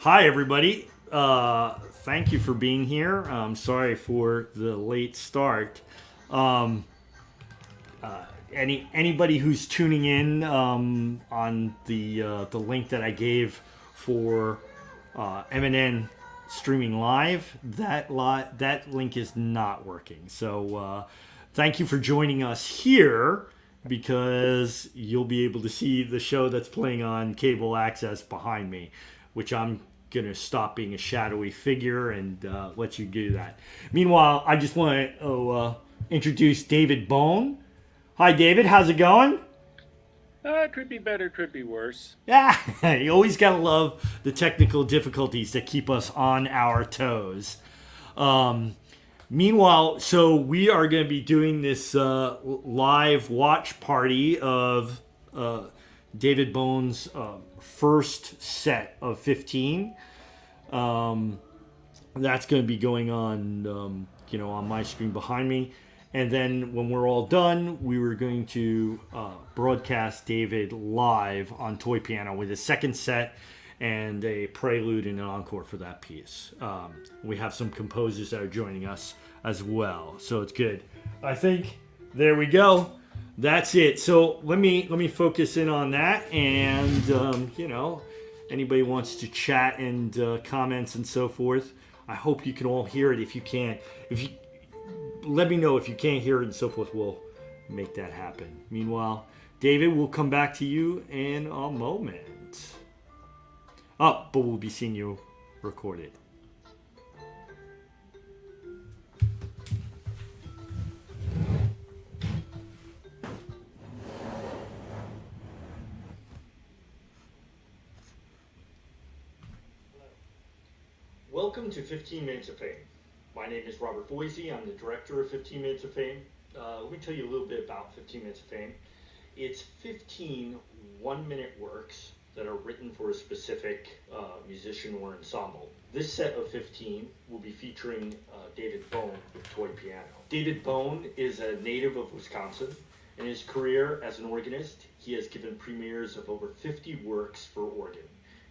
Hi, everybody. Thank you for being here. I'm sorry for the late start. Um, anybody who's tuning in on the link that I gave for MNN streaming live, that link is not working. So thank you for joining us here because you'll be able to see the show that's playing on cable access behind me, which I'm gonna stop being a shadowy figure and let you do that. Meanwhile, I just want to introduce David Bohn. Hi, David. How's it going? Could be better, could be worse. Yeah, you always gotta love the technical difficulties that keep us on our toes. Um, Meanwhile, so we are going to be doing this live watch party of David Bohn's first set of 15. Um, that's going to be going on, on my screen behind me. And then when we're all done, we were going to broadcast David live on Toy Piano with a second set and a prelude and an encore for that piece. We have some composers that are joining us as well, so it's good. I think there we go. That's it. So let me focus in on that, and anybody wants to chat and comments and so forth. I hope you can all hear it. If you can't, if you let me know if you can't hear it and so forth. We'll make that happen. Meanwhile, David, we'll come back to you in a moment. Oh, but we'll be seeing you recorded. Welcome to 15 Minutes of Fame. My name is Robert Boise. I'm the director of 15 Minutes of Fame. Let me tell you a little bit about 15 Minutes of Fame. It's 15 one-minute works that are written for a specific musician or ensemble. This set of 15 will be featuring David Bohn with Toy Piano. David Bohn is a native of Wisconsin. In his career as an organist, he has given premieres of over 50 works for organ.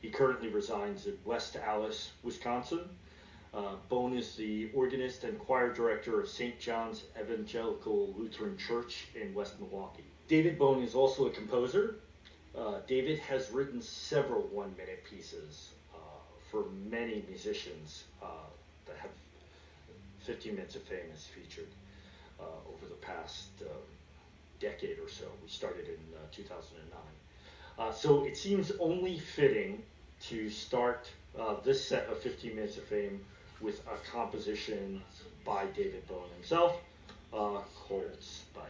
He currently resides in West Allis, Wisconsin. Bohn is the organist and choir director of St. John's Evangelical Lutheran Church in West Milwaukee. David Bohn is also a composer. David has written several one-minute pieces for many musicians that have 15 Minutes of Fame has featured over the past decade or so. We started in 2009. So it seems only fitting to start this set of 15 Minutes of Fame with a composition by David Bohn himself, Cold Spice.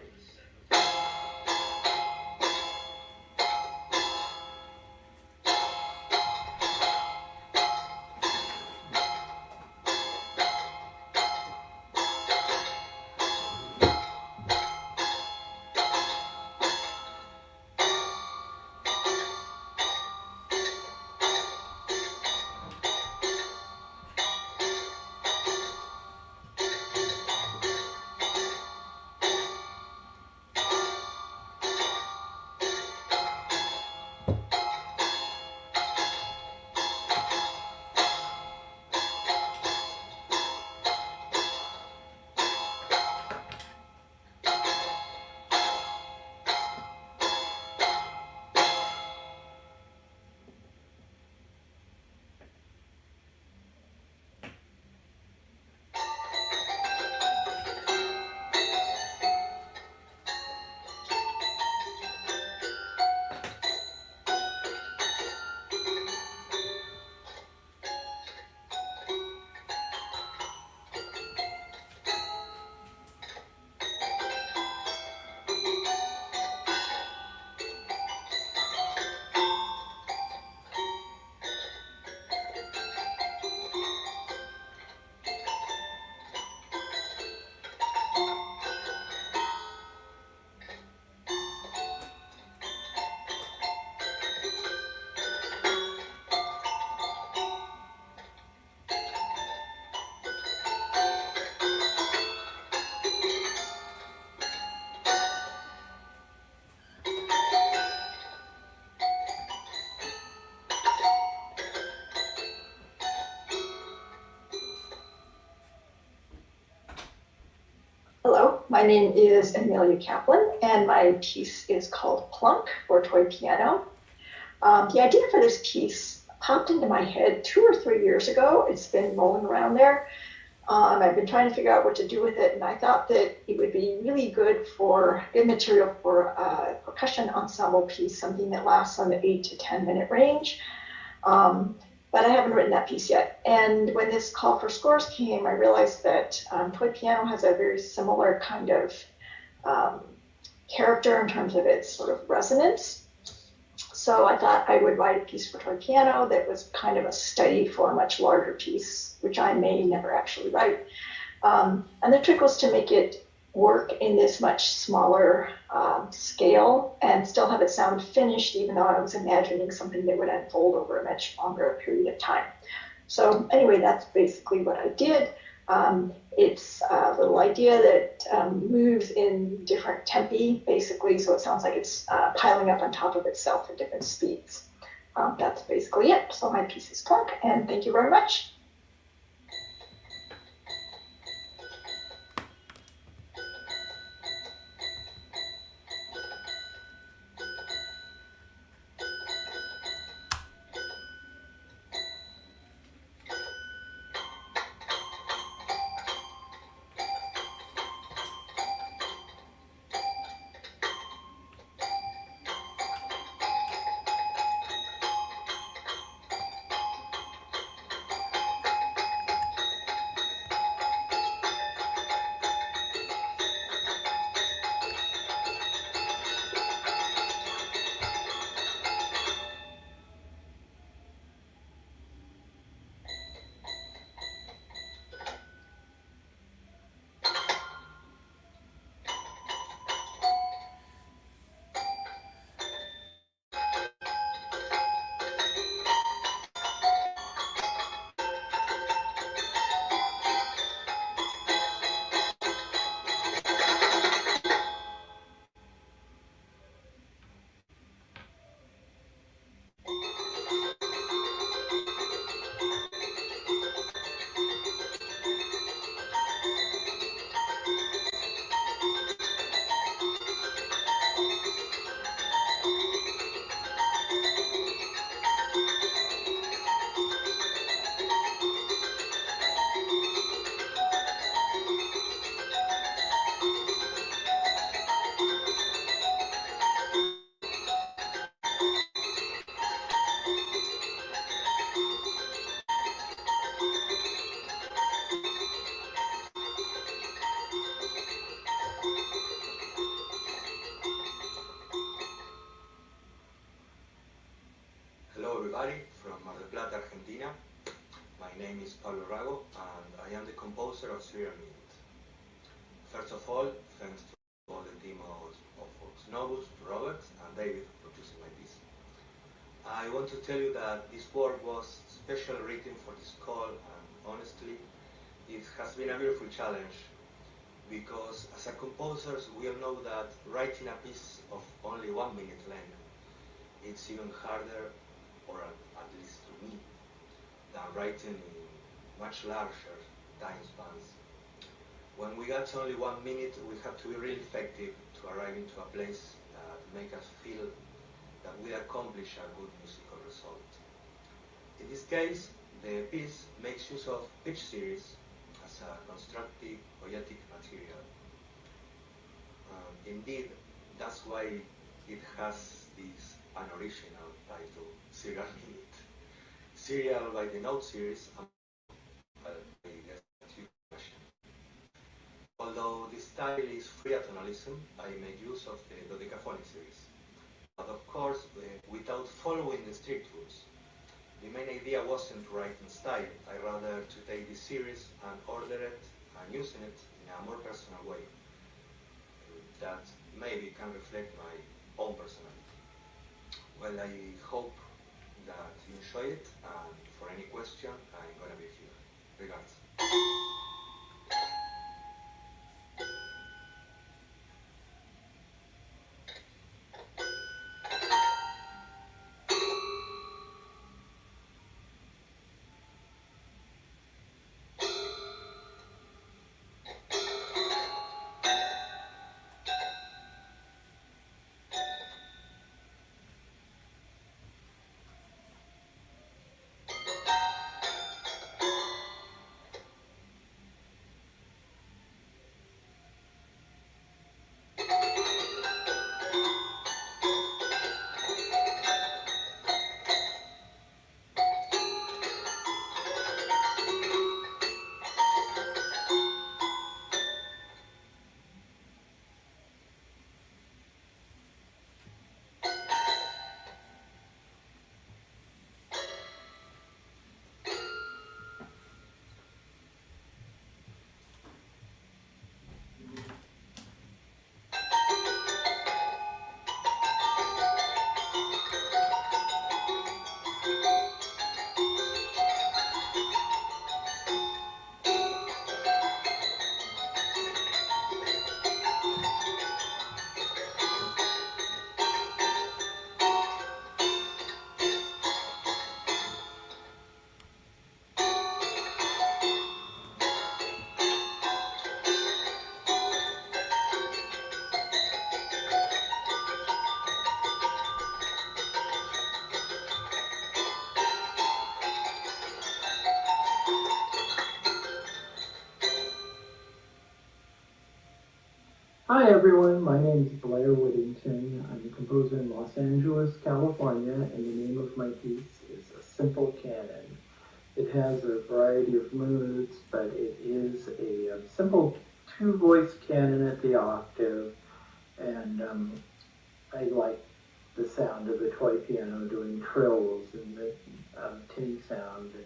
My name is Amelia Kaplan, and my piece is called Plunk, or Toy Piano. The idea for this piece popped into my head 2 or 3 years ago. It's been rolling around there. I've been trying to figure out what to do with it, and I thought that it would be really good material for a percussion ensemble piece, something that lasts on the 8 to 10 minute range. But I haven't written that piece yet. And when this call for scores came, I realized that toy piano has a very similar kind of character in terms of its sort of resonance. So I thought I would write a piece for toy piano that was kind of a study for a much larger piece, which I may never actually write. And the trick was to make it work in this much smaller scale and still have it sound finished, even though I was imagining something that would unfold over a much longer period of time. So anyway, that's basically what I did. It's a little idea that moves in different tempi, basically, so it sounds like it's piling up on top of itself at different speeds. That's basically it. So my piece is Plunk, and thank you very much. From Mar del Plata, Argentina. My name is Pablo Rago, and I am the composer of Serial Minute. First of all, thanks to all the team of Novus, Robert, and David for producing my piece. I want to tell you that this work was specially written for this call, and honestly, it has been a beautiful challenge, because as a composers, we all know that writing a piece of only 1 minute length, it's even harder, or at least to me, than writing in much larger time spans. When we got only 1 minute, we have to be really effective to arrive into a place that make us feel that we accomplish a good musical result. In this case, the piece makes use of pitch series as a constructive poetic material. Indeed, that's why it has this unoriginal title, Serial Minute. Serial by the note series, although the style is free atonalism, I made use of the dodecaphonic series. But of course, without following the strict rules. The main idea wasn't to write in style, I rather to take this series and order it and using it in a more personal way that maybe can reflect my own personality. Well, I hope that you enjoy it, and for any question, I'm gonna be here. Regards. Hi everyone, my name is Blair Whittington. I'm a composer in Los Angeles, California, and the name of my piece is A Simple Canon. It has a variety of moods, but it is a simple two-voice canon at the octave, and I like the sound of the toy piano doing trills and the tinny sound and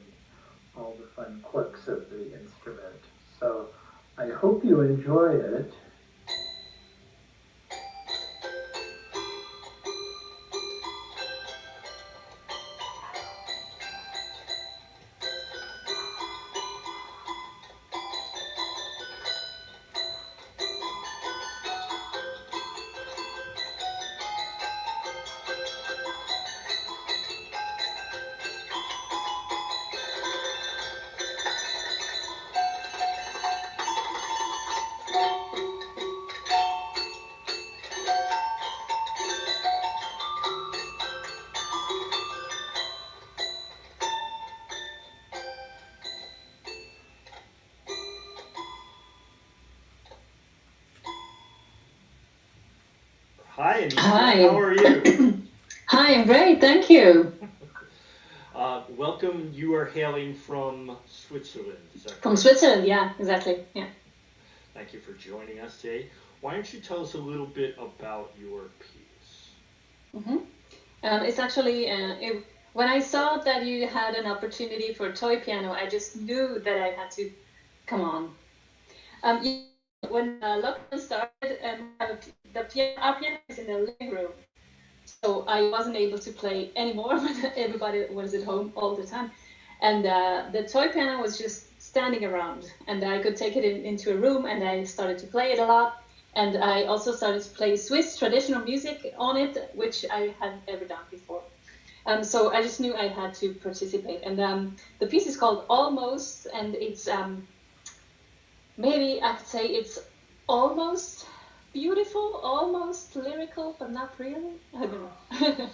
all the fun quirks of the instrument. So I hope you enjoy it. Hi, Anicia. Hi. How are you? Hi, I'm great, thank you. Welcome. You are hailing from Switzerland, is that correct? From Switzerland, yeah, exactly, yeah. Thank you for joining us today. Why don't you tell us a little bit about your piece? It's actually, when I saw that you had an opportunity for a toy piano, I just knew that I had to come on. When lockdown started, our piano is in the living room, so I wasn't able to play anymore when everybody was at home all the time. And the toy piano was just standing around, and I could take it into a room, and I started to play it a lot. And I also started to play Swiss traditional music on it, which I hadn't ever done before. So I just knew I had to participate. And the piece is called Almost, and it's, maybe I could say it's almost beautiful, almost lyrical, but not really. I don't know.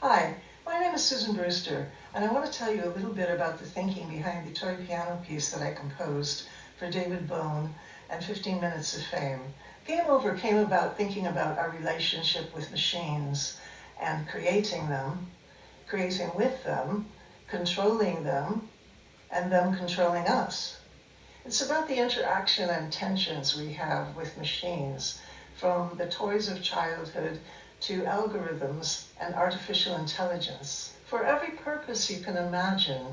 Hi, my name is Susan Brewster, and I want to tell you a little bit about the thinking behind the toy piano piece that I composed for David Bohn and 15 Minutes of Fame. Game Over came about thinking about our relationship with machines and creating them, creating with them, controlling them, and them controlling us. It's about the interaction and tensions we have with machines, from the toys of childhood to algorithms and artificial intelligence. For every purpose you can imagine,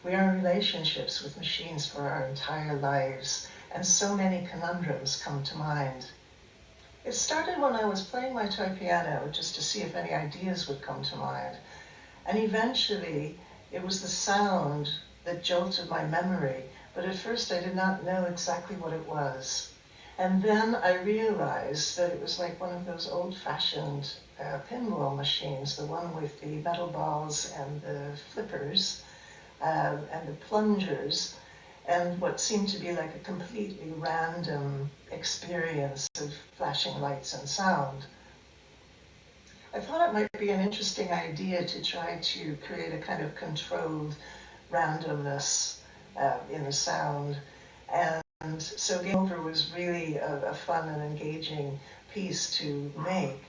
we are in relationships with machines for our entire lives, and so many conundrums come to mind. It started when I was playing my toy piano just to see if any ideas would come to mind. And eventually, it was the sound that jolted my memory, but at first I did not know exactly what it was. And then I realized that it was like one of those old-fashioned pinball machines, the one with the metal balls and the flippers and the plungers, and what seemed to be like a completely random experience of flashing lights and sound. I thought it might be an interesting idea to try to create a kind of controlled randomness in the sound. And so Game Over was really a fun and engaging piece to make.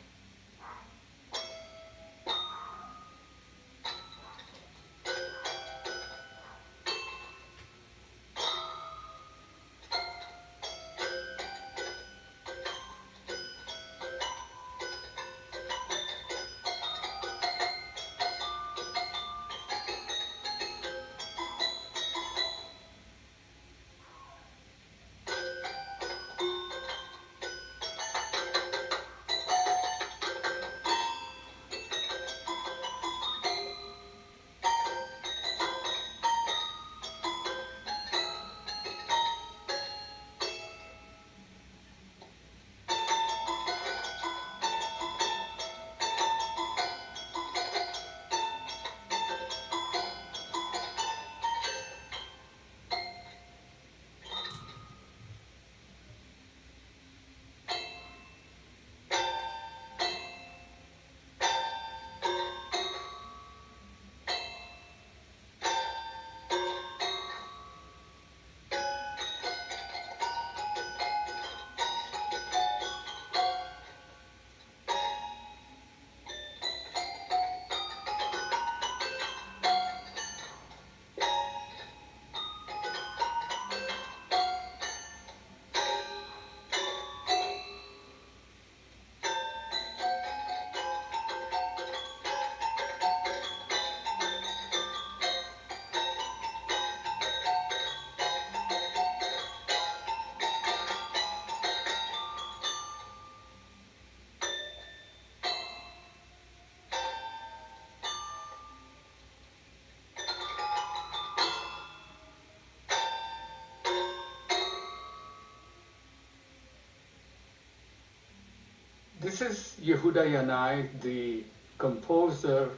This is Yehuda Yannay, the composer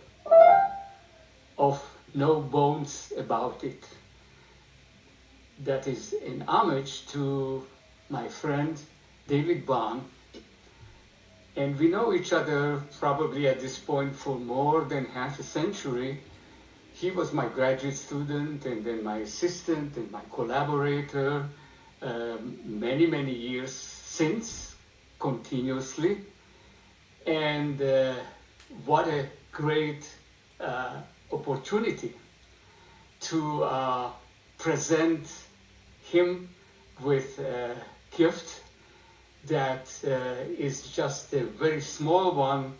of No Bones About It. That is in homage to my friend David Bohn. And we know each other probably at this point for more than half a century. He was my graduate student and then my assistant and my collaborator many, many years since, continuously. And what a great opportunity to present him with a gift that is just a very small one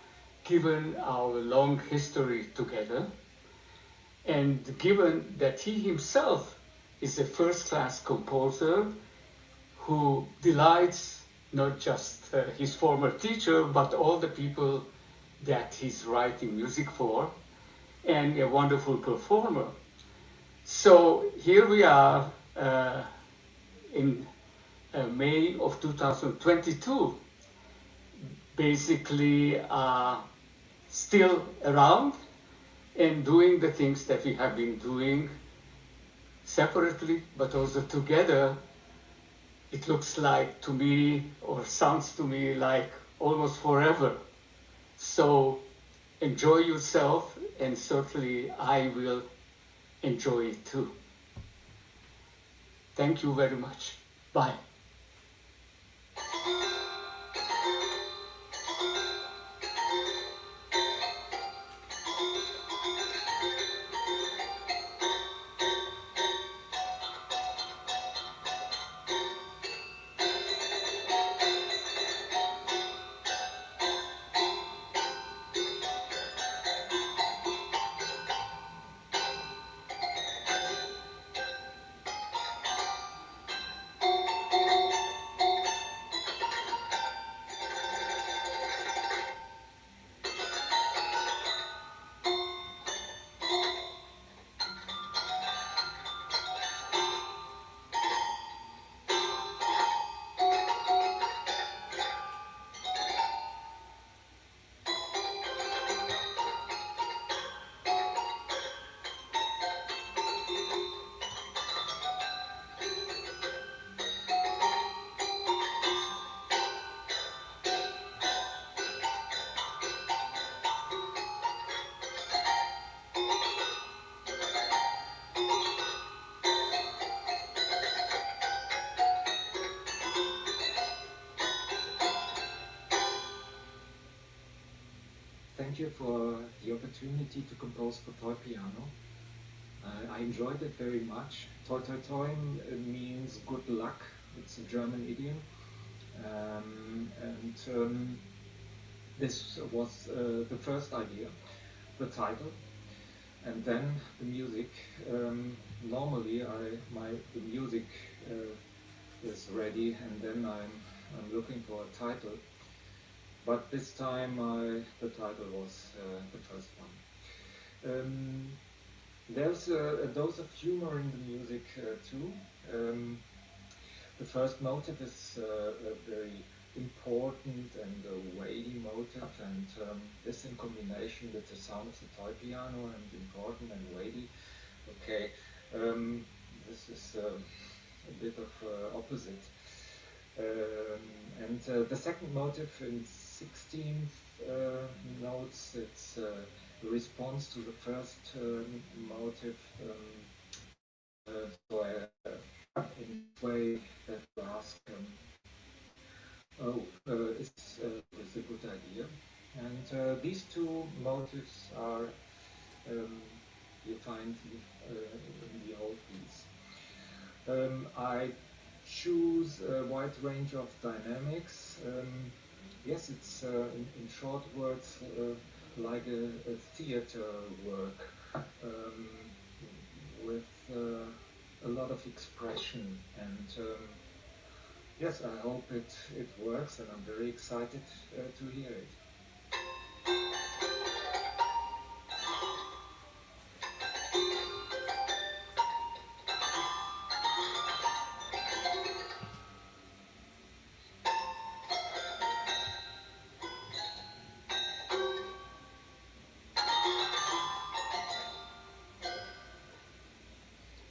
given our long history together, and given that he himself is a first-class composer who delights not just his former teacher, but all the people that he's writing music for, and a wonderful performer. So here we are in May of 2022, basically still around and doing the things that we have been doing separately, but also together. It looks like to me, or sounds to me like almost forever. So a enjoy yourself, and certainly I will enjoy it too. Thank you very much. Bye. Thank you for the opportunity to compose for toy piano. I enjoyed it very much. Toi toi toi means good luck. It's a German idiom. This was the first idea, the title, and then the music. Normally, the music is ready, and then I'm looking for a title. But this time the title was the first one. There's a dose of humor in the music too. The first motive is a very important and weighty motive, and this in combination with the sound of the toy piano and important and weighty. Okay, this is a bit of opposite. And the second motive in 16 notes, it's a response to the first motive. So in a way that you ask, is a good idea. And these two motives are you find in the whole piece. I choose a wide range of dynamics. Yes, it's in short words like a theater work with a lot of expression, and yes, I hope it works, and I'm very excited to hear it.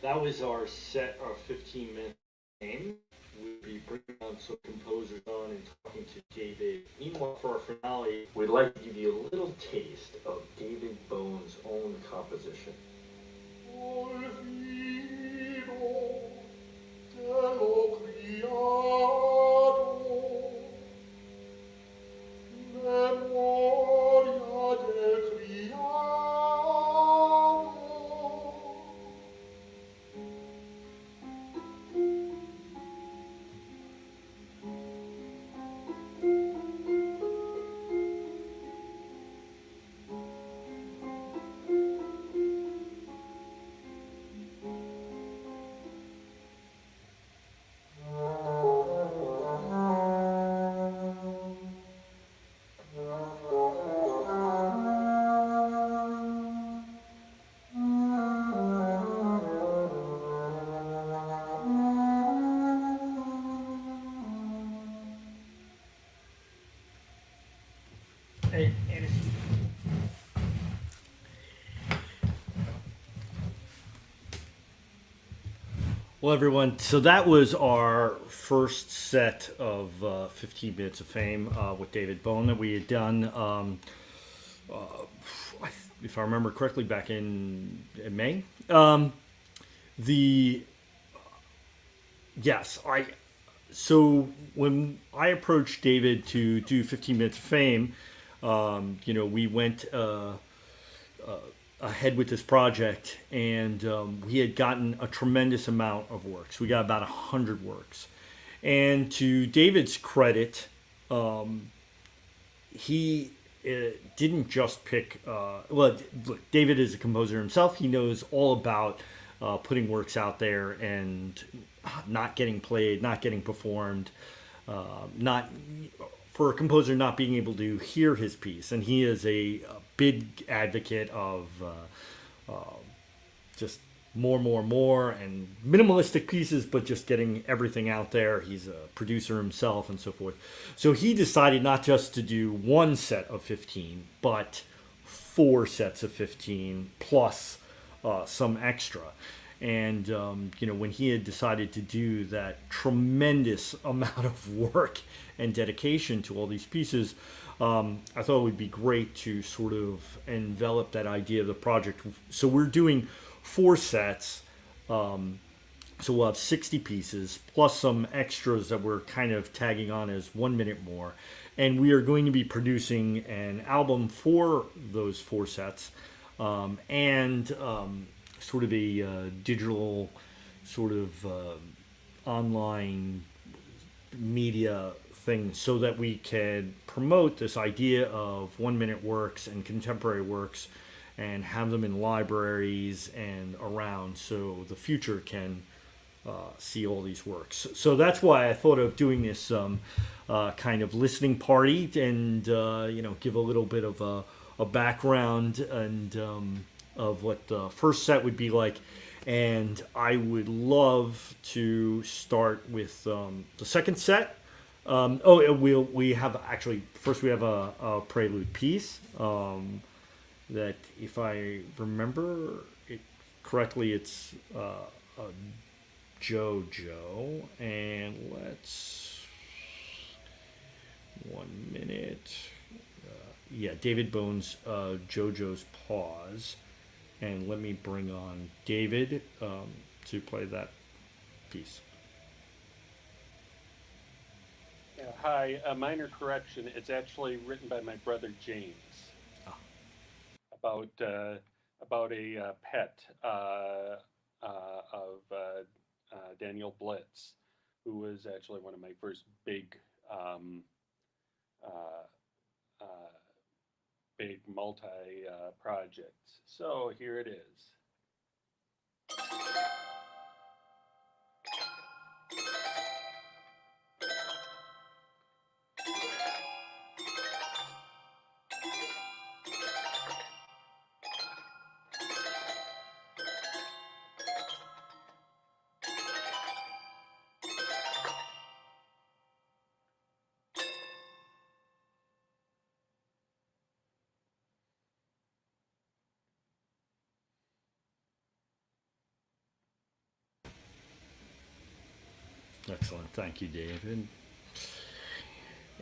That was our set of 15-minute game. We'll be bringing on some composers on and talking to David. Meanwhile, for our finale, we'd like to give you a little taste of David Bohn's own composition. Well, everyone, so that was our first set of 15 Minutes of Fame with David Bohn that we had done. if I remember correctly, back in May. So when I approached David to do 15 Minutes of Fame, we went ahead with this project, and we had gotten a tremendous amount of works. We got about 100 works. And to David's credit, he didn't just pick. Look, David is a composer himself. He knows all about putting works out there and not getting played, not getting performed, not for a composer not being able to hear his piece. And he is a big advocate of just more, and minimalistic pieces, but just getting everything out there. He's a producer himself and so forth. So he decided not just to do one set of 15, but 4 sets of 15 plus some extra. And, when he had decided to do that tremendous amount of work and dedication to all these pieces, I thought it would be great to sort of envelop that idea of the project. So we're doing 4 sets. So we'll have 60 pieces plus some extras that we're kind of tagging on as 1 minute more. And we are going to be producing an album for those 4 sets, and sort of a digital sort of online media thing, so that we can promote this idea of 1 minute works and contemporary works and have them in libraries and around, so the future can see all these works. So that's why I thought of doing this kind of listening party, and give a little bit of a background and of what the first set would be like. And I would love to start with the second set. We have a prelude piece that, if I remember it correctly, it's a JoJo. And let's 1 minute. David Bohn's JoJo's Pause. And let me bring on David to play that piece. Hi, a minor correction. It's actually written by my brother James. About a pet of Daniel Blitz, who was actually one of my first big multi projects. So here it is. Excellent. Thank you, David.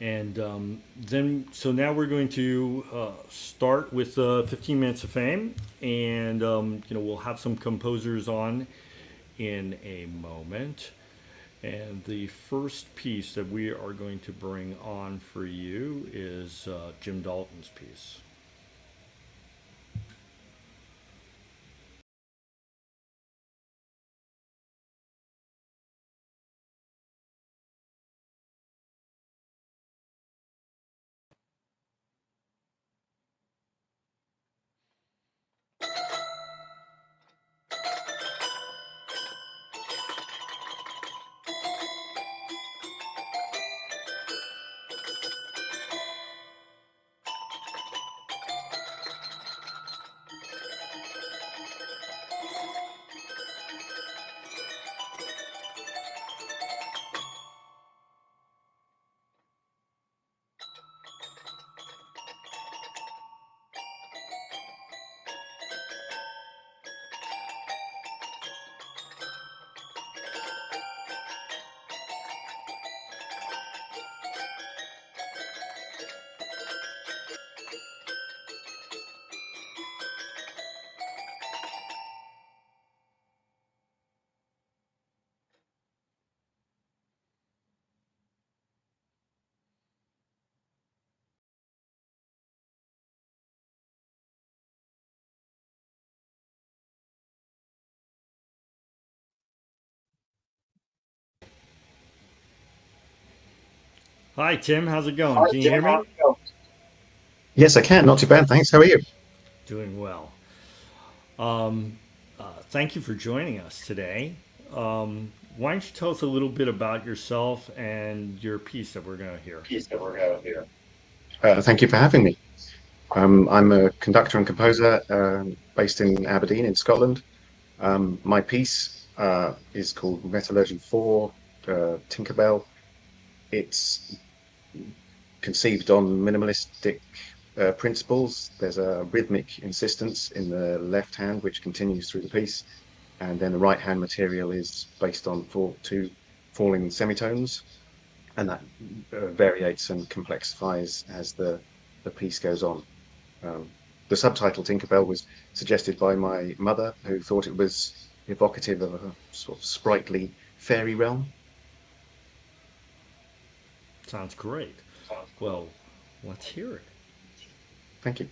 And so now we're going to start with 15 Minutes of Fame. And, we'll have some composers on in a moment. And the first piece that we are going to bring on for you is Jim Dalton's piece. Hi, Tim. How's it going? Can you hear me? Yes, I can. Not too bad, thanks. How are you? Doing well. Um, Thank you for joining us today. Why don't you tell us a little bit about yourself and your piece that we're going to hear? Thank you for having me. I'm a conductor and composer based in Aberdeen, in Scotland. My piece is called Metallurgy 4, Tinkerbell. It's conceived on minimalistic principles. There's a rhythmic insistence in the left hand, which continues through the piece. And then the right hand material is based on two falling semitones. And that variates and complexifies as the piece goes on. The subtitle Tinkerbell was suggested by my mother, who thought it was evocative of a sort of sprightly fairy realm. Sounds great. Well, let's hear it. Thank you.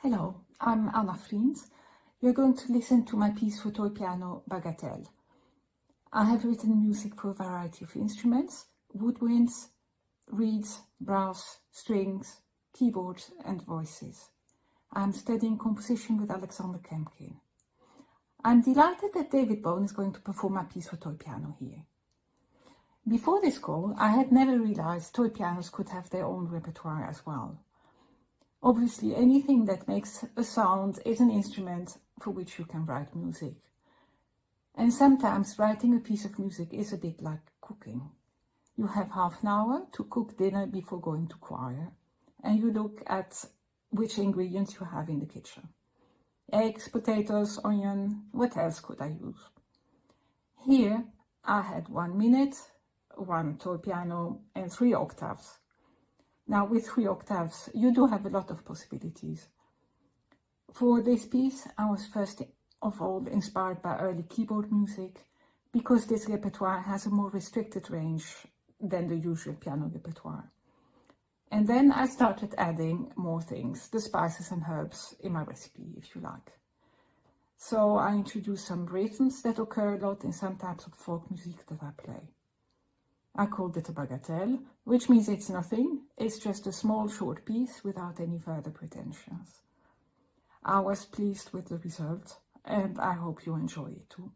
Hello, I'm Anna Friens. You're going to listen to my piece for toy piano, Bagatelle. I have written music for a variety of instruments, woodwinds, reeds, brass, strings, keyboards and voices. I'm studying composition with Alexander Kempkin. I'm delighted that David Bohn is going to perform my piece for toy piano here. Before this call, I had never realized toy pianos could have their own repertoire as well. Obviously, anything that makes a sound is an instrument for which you can write music. And sometimes writing a piece of music is a bit like cooking. You have half an hour to cook dinner before going to choir, and you look at which ingredients you have in the kitchen. Eggs, potatoes, onion, what else could I use? Here I had 1 minute, 1 toy piano, and 3 octaves. Now with 3 octaves, you do have a lot of possibilities. For this piece, I was first of all inspired by early keyboard music, because this repertoire has a more restricted range than the usual piano repertoire. And then I started adding more things, the spices and herbs in my recipe, if you like. So I introduced some rhythms that occur a lot in some types of folk music that I play. I called it a bagatelle, which means it's nothing, it's just a small short piece without any further pretensions. I was pleased with the result, and I hope you enjoy it too.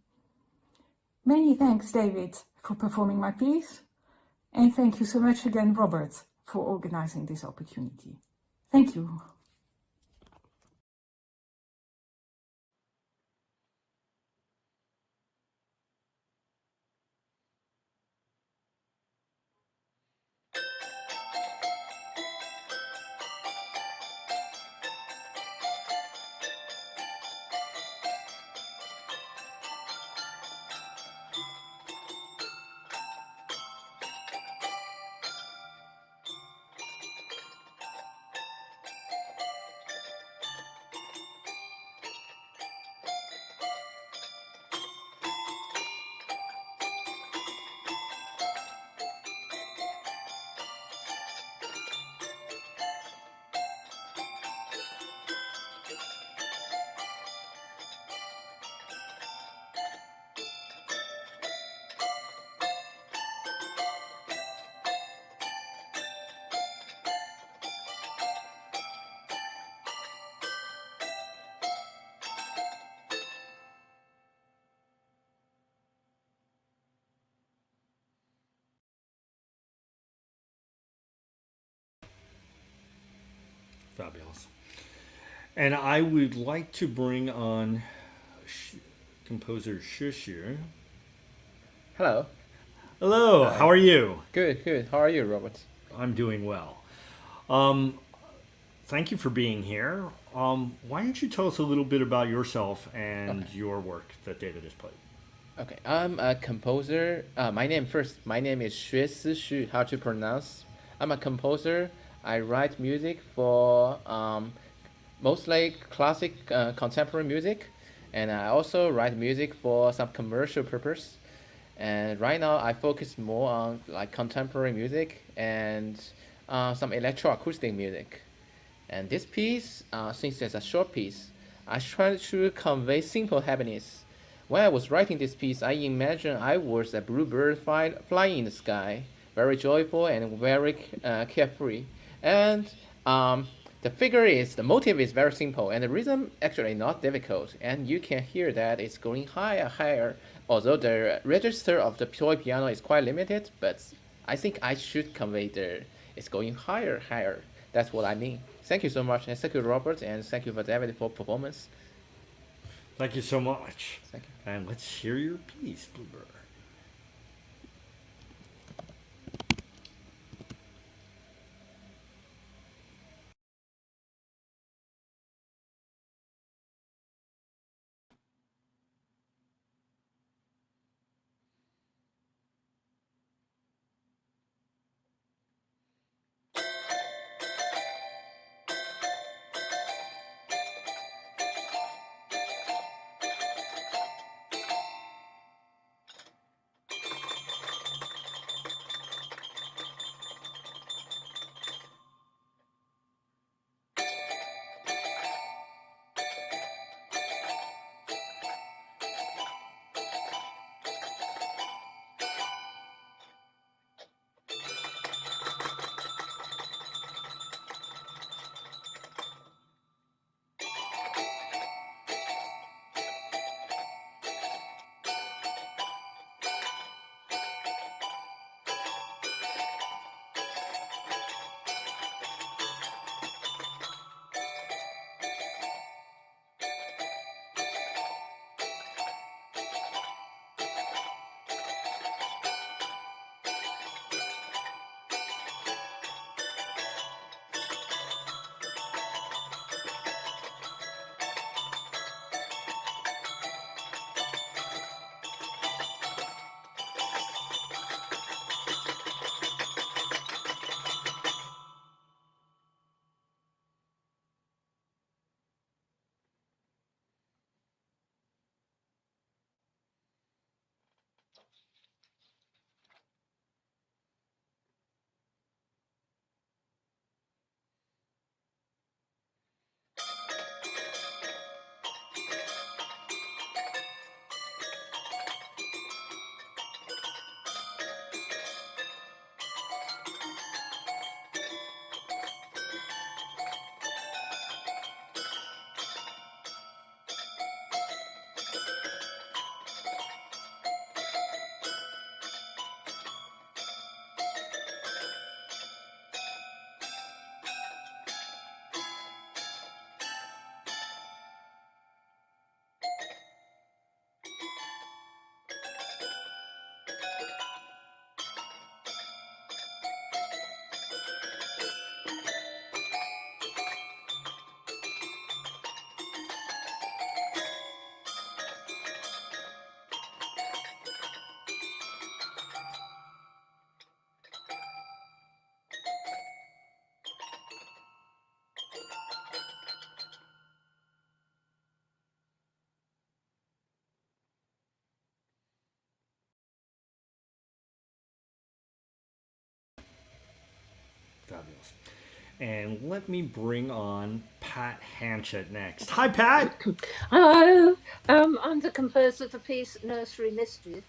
Many thanks, David, for performing my piece, and thank you so much again, Robert, for organizing this opportunity. Thank you. Fabulous. And I would like to bring on composer Shushu. Hello. Hello, Hi. how are you? Good, good. How are you, Robert? I'm doing well. Thank you for being here. Why don't you tell us a little bit about yourself and your work that David has played? Okay, I'm a composer. My name is Xue, how to pronounce. I'm a composer. I write music for mostly classic contemporary music, and I also write music for some commercial purpose. And right now I focus more on like contemporary music and some electroacoustic music. And this piece, since it's a short piece, I try to convey simple happiness. When I was writing this piece, I imagined I was a bluebird flying in the sky, very joyful and very carefree. And the motive is very simple, and the rhythm actually not difficult. And you can hear that it's going higher, higher. Although the register of the toy piano is quite limited, but I think I should convey it's going higher, higher. That's what I mean. Thank you so much, and thank you, Robert, and thank you for David for performance. Thank you so much. Thank you. And let's hear your piece, Bluebird. Fabulous. And let me bring on Pat Hanchett next. Hi, Pat. Hello. I'm the composer of the piece Nursery Mischief.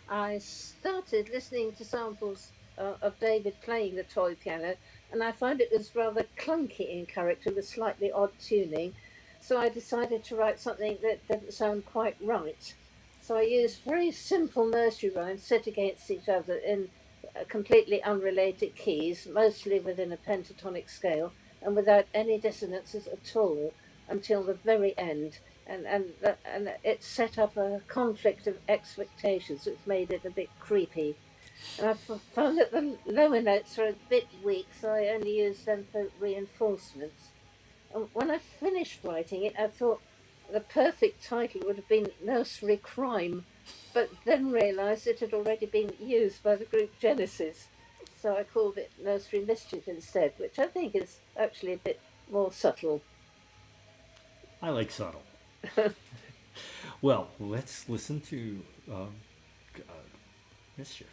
I started listening to samples of David playing the toy piano, and I found it was rather clunky in character with slightly odd tuning. So I decided to write something that didn't sound quite right. So I used very simple nursery rhymes set against each other in completely unrelated keys, mostly within a pentatonic scale, and without any dissonances at all until the very end. And it set up a conflict of expectations, which made it a bit creepy. And I found that the lower notes are a bit weak, so I only used them for reinforcements. And when I finished writing it, I thought the perfect title would have been Nursery Crime, but then realised it had already been used by the group Genesis. So I called it Nursery Mischief instead, which I think is actually a bit more subtle. I like subtle. Well, let's listen to Mischief.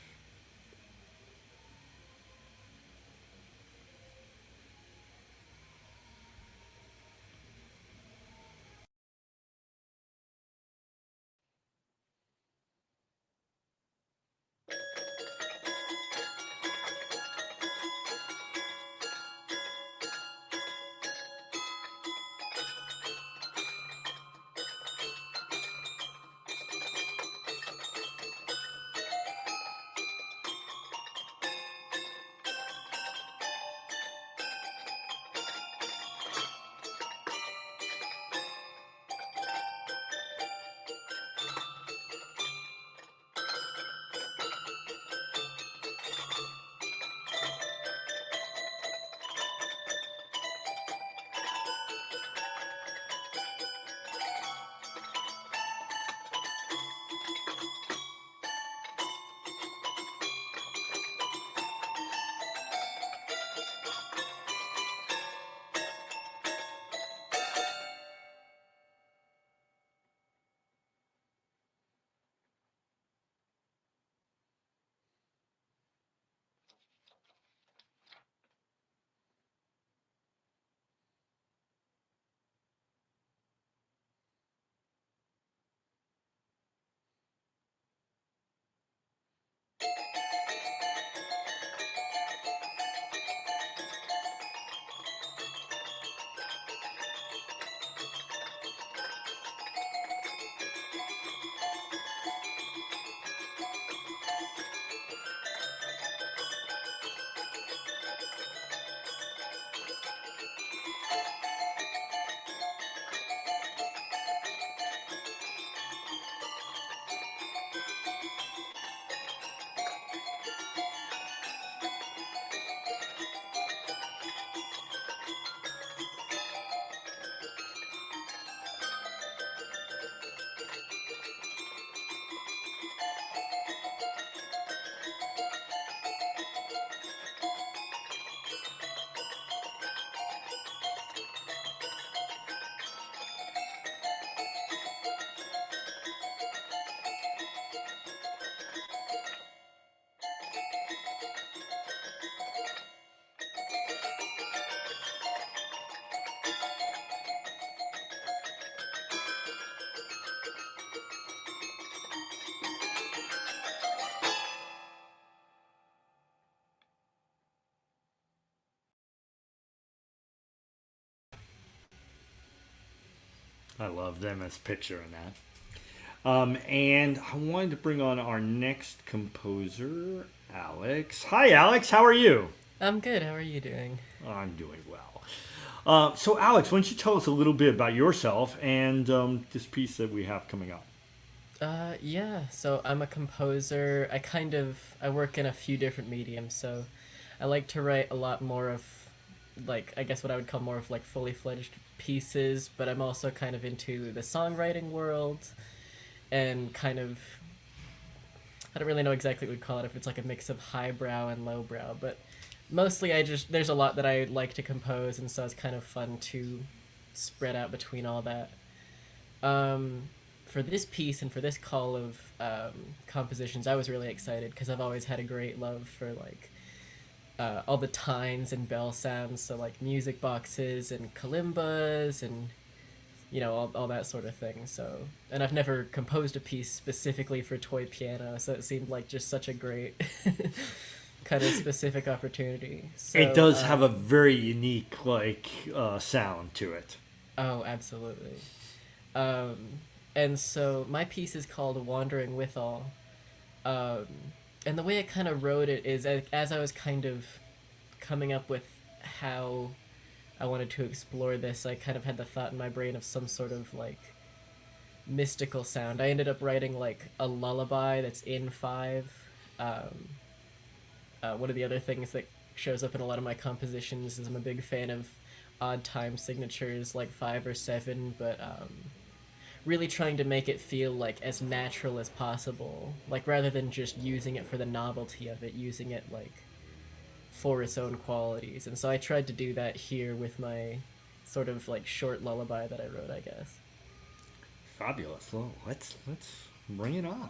I love them as picture in that. And I wanted to bring on our next composer, Alex. Hi, Alex. How are you? I'm good. How are you doing? I'm doing well. So, Alex, why don't you tell us a little bit about yourself and this piece that we have coming up? Yeah. So I'm a composer. I work in a few different mediums. So I like to write a lot more of, like, I guess what I would call more of like fully fledged pieces, but I'm also kind of into the songwriting world and kind of, I don't really know exactly what we'd call it, if it's like a mix of highbrow and lowbrow, but mostly there's a lot that I like to compose, and so it's kind of fun to spread out between all that. For this piece and for this call of compositions, I was really excited because I've always had a great love for like all the tines and bell sounds, so like music boxes and kalimbas and all that sort of thing. So, and I've never composed a piece specifically for toy piano, so it seemed like just such a great kind of specific opportunity. So, it does have a very unique sound to it. Oh, absolutely. And so my piece is called Wandering Withal. And the way I kind of wrote it is as I was kind of coming up with how I wanted to explore this, I kind of had the thought in my brain of some sort of mystical sound. I ended up writing a lullaby that's in 5. One of the other things that shows up in a lot of my compositions is I'm a big fan of odd time signatures like 5 or 7, but really trying to make it feel as natural as possible, rather than just using it for the novelty of it, using it for its own qualities. And so I tried to do that here with my sort of short lullaby that I wrote, I guess. Fabulous. Well, let's bring it on.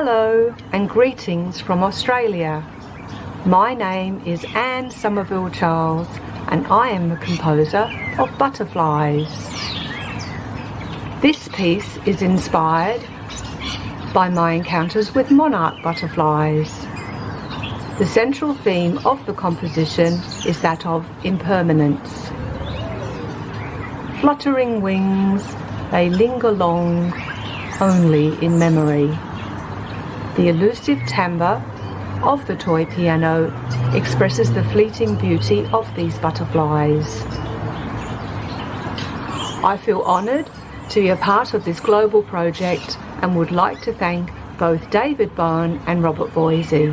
Hello and greetings from Australia. My name is Anne Somerville-Charles and I am the composer of Butterflies. This piece is inspired by my encounters with monarch butterflies. The central theme of the composition is that of impermanence. Fluttering wings, they linger long, only in memory. The elusive timbre of the toy piano expresses the fleeting beauty of these butterflies. I feel honoured to be a part of this global project and would like to thank both David Bohn and Robert Boise.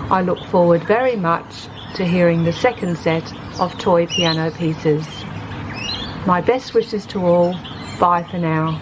I look forward very much to hearing the second set of toy piano pieces. My best wishes to all. Bye for now.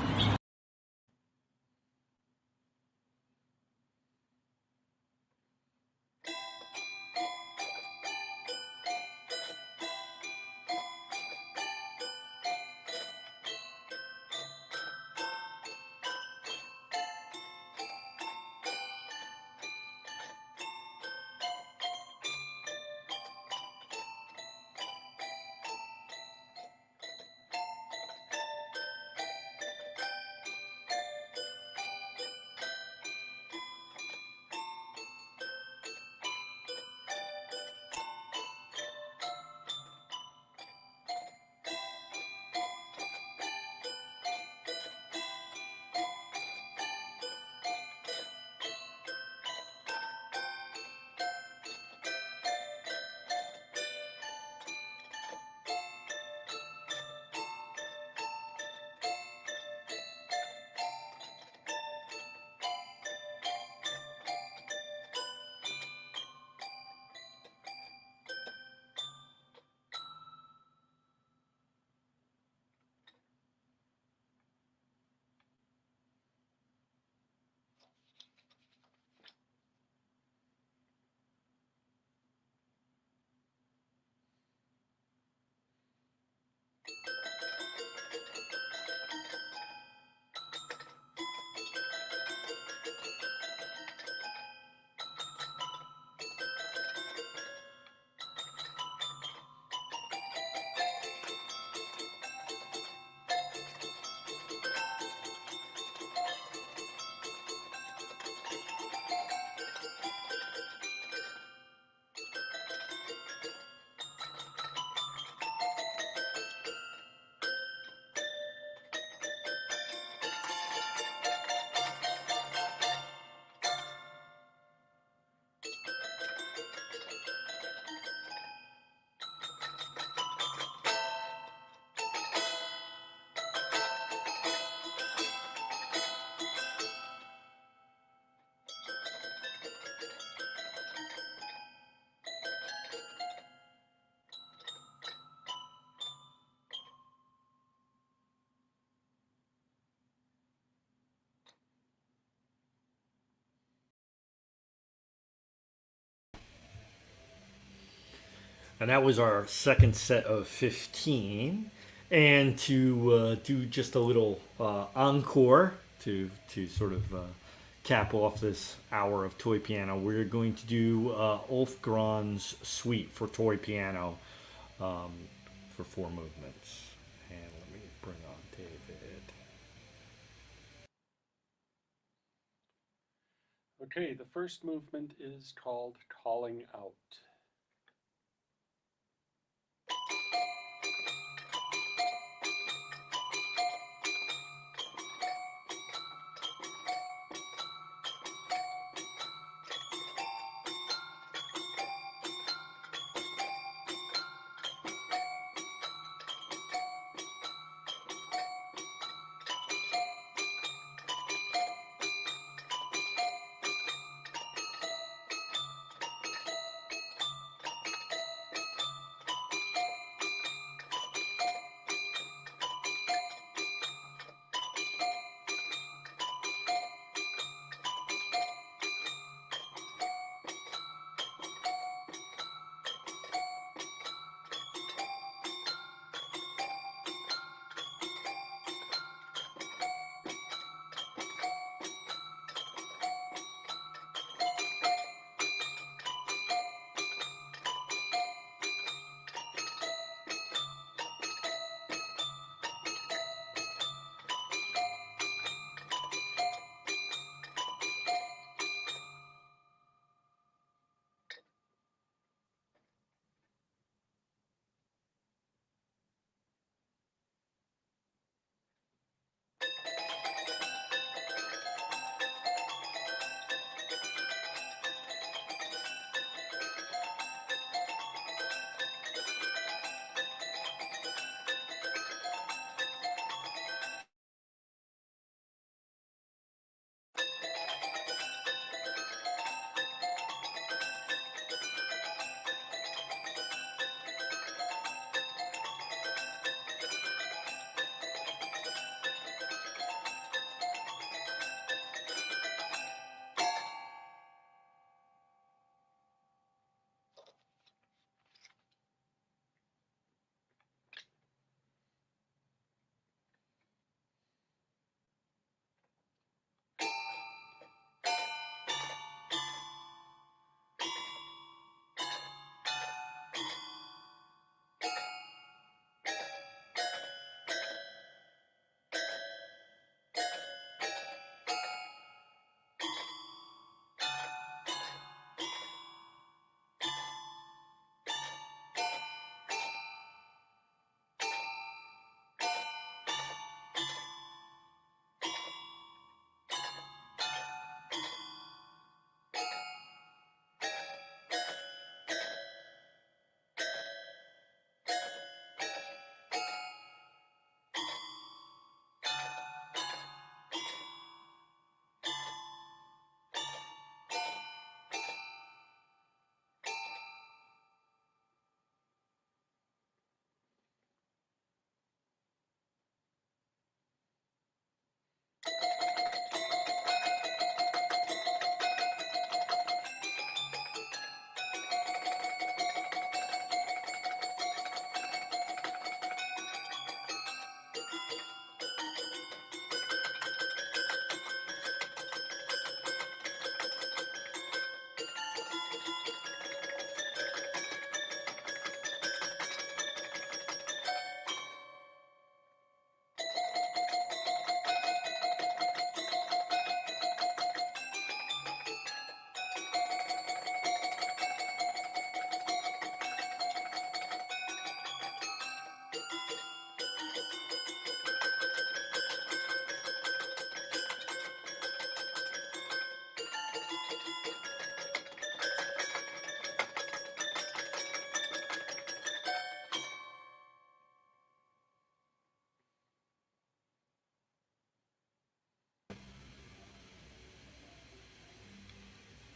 And that was our second set of 15. And to do just a little encore to sort of cap off this hour of toy piano, we're going to do Ulfgron's Suite for toy piano for 4 movements. And let me bring on David. Okay, the first movement is called Calling Out.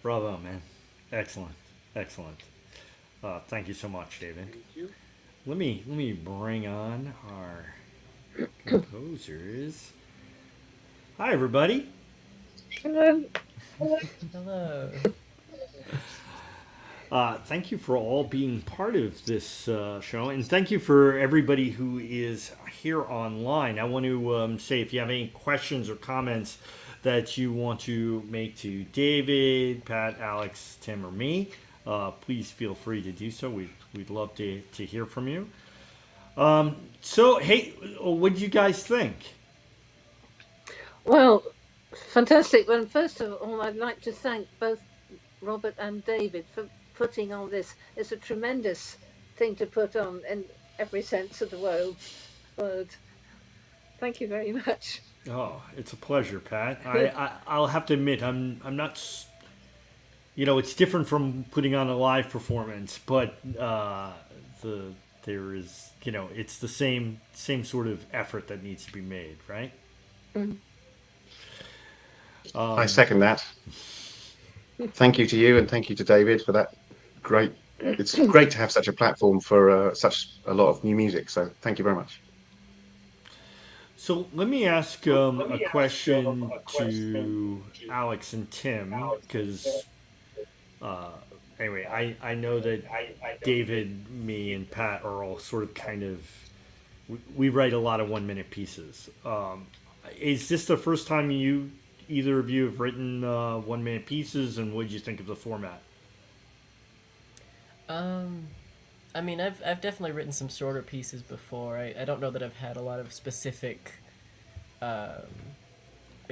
Bravo, man. Excellent. Excellent. Thank you so much, David. Thank you. Let me bring on our composers. Hi, everybody. Hello. Hello. Thank you for all being part of this show, and thank you for everybody who is here online. I want to say if you have any questions or comments that you want to make to David, Pat, Alex, Tim, or me, please feel free to do so. We'd love to hear from you. So, hey, what do you guys think? Well, fantastic. Well, first of all, I'd like to thank both Robert and David for putting on this. It's a tremendous thing to put on in every sense of the word. Thank you very much. Oh, it's a pleasure, Pat. I'll have to admit, I'm not. It's different from putting on a live performance, but there is, it's the same sort of effort that needs to be made, right? Mm. I second that. Thank you to you, and thank you to David for that. Great. It's great to have such a platform for such a lot of new music. So thank you very much. So let me ask a question to Alex and Tim, because anyway, I know that David, me, and Pat are all sort of kind of, we write a lot of 1-minute pieces. Is this the first time either of you have written 1-minute pieces, and what did you think of the format? I mean, I've definitely written some shorter pieces before. I don't know that I've had a lot of specific, I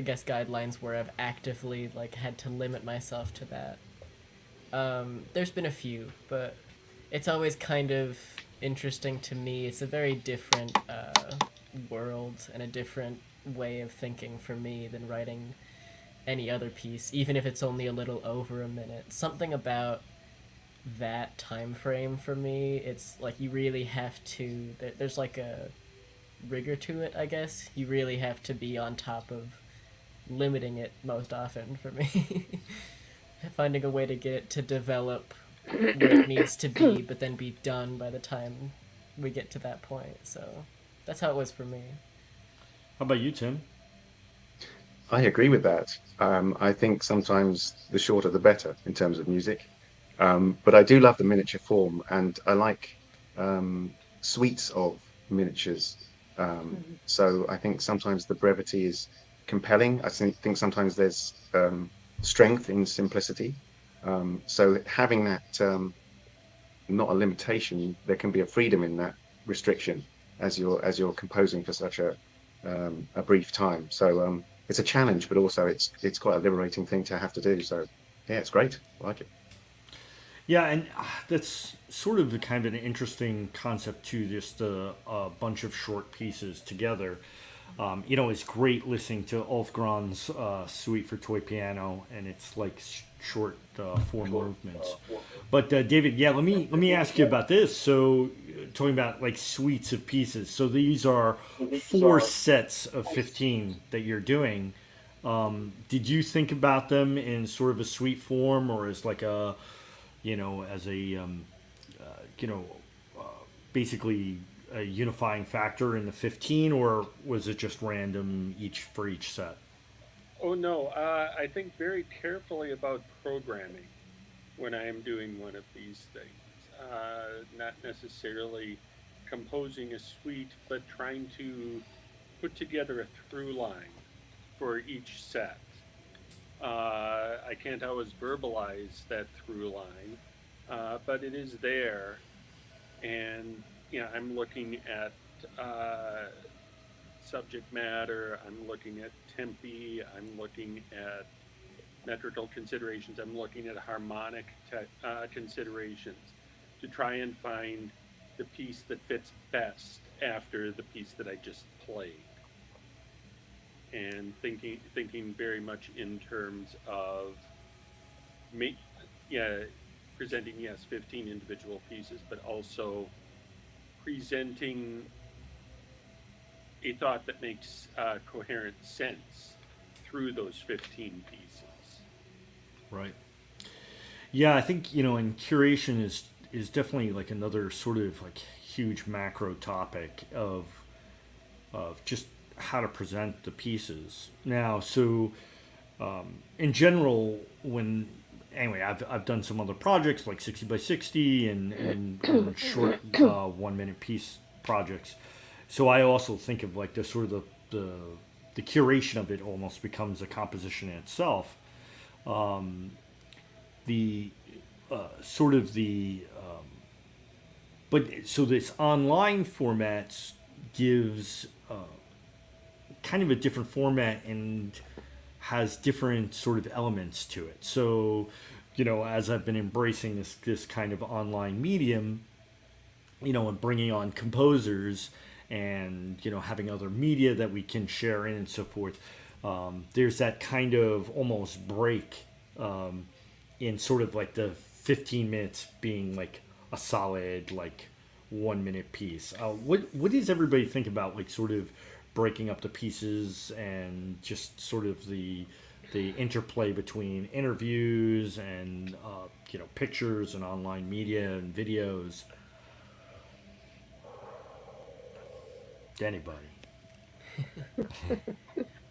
guess, guidelines where I've actively had to limit myself to that. There's been a few, but it's always kind of interesting to me. It's a very different world and a different way of thinking for me than writing any other piece, even if it's only a little over a minute. Something about that time frame for me, it's you really have to, there's a rigor to it, I guess. You really have to be on top of limiting it most often for me. Finding a way to get it to develop where it needs to be, but then be done by the time we get to that point. So that's how it was for me. How about you, Tim? I agree with that. I think sometimes the shorter the better in terms of music. But I do love the miniature form, and I like suites of miniatures. So I think sometimes the brevity is compelling. I think sometimes there's strength in simplicity. So having that not a limitation, there can be a freedom in that restriction as you're composing for such a brief time. So it's a challenge, but also it's quite a liberating thing to have to do. So yeah, it's great. I like it. Yeah, and that's sort of kind of an interesting concept too, just a bunch of short pieces together. It's great listening to Ulfgren's suite for toy piano, and it's short 4 movements. But David, yeah, let me ask you about this. So talking about suites of pieces. So these are 4 sets of 15 that you're doing. Did you think about them in sort of a suite form, or as a as a basically a unifying factor in the 15, or was it just random for each set? Oh no, I think very carefully about programming when I am doing one of these things. Not necessarily composing a suite, but trying to put together a through line for each set. I can't always verbalize that through line, but it is there, and I'm looking at subject matter, I'm looking at tempi, I'm looking at metrical considerations, I'm looking at harmonic considerations to try and find the piece that fits best after the piece that I just played. And thinking very much in terms of presenting 15 individual pieces, but also presenting a thought that makes coherent sense through those 15 pieces. Right. Yeah, I think, and curation is definitely like another sort of like huge macro topic of just how to present the pieces. Now, so in general, I've done some other projects like 60 by 60 and short 1 minute piece projects. So I also think of like the sort of the curation of it almost becomes a composition in itself. The sort of the but so this online format gives kind of a different format and has different sort of elements to it. So, as I've been embracing this kind of online medium, and bringing on composers and, having other media that we can share in and so forth, there's that kind of almost break in sort of like the 15 minutes being like a solid like 1 minute piece. What does everybody think about like sort of breaking up the pieces and just sort of the interplay between interviews and pictures and online media and videos? Anybody?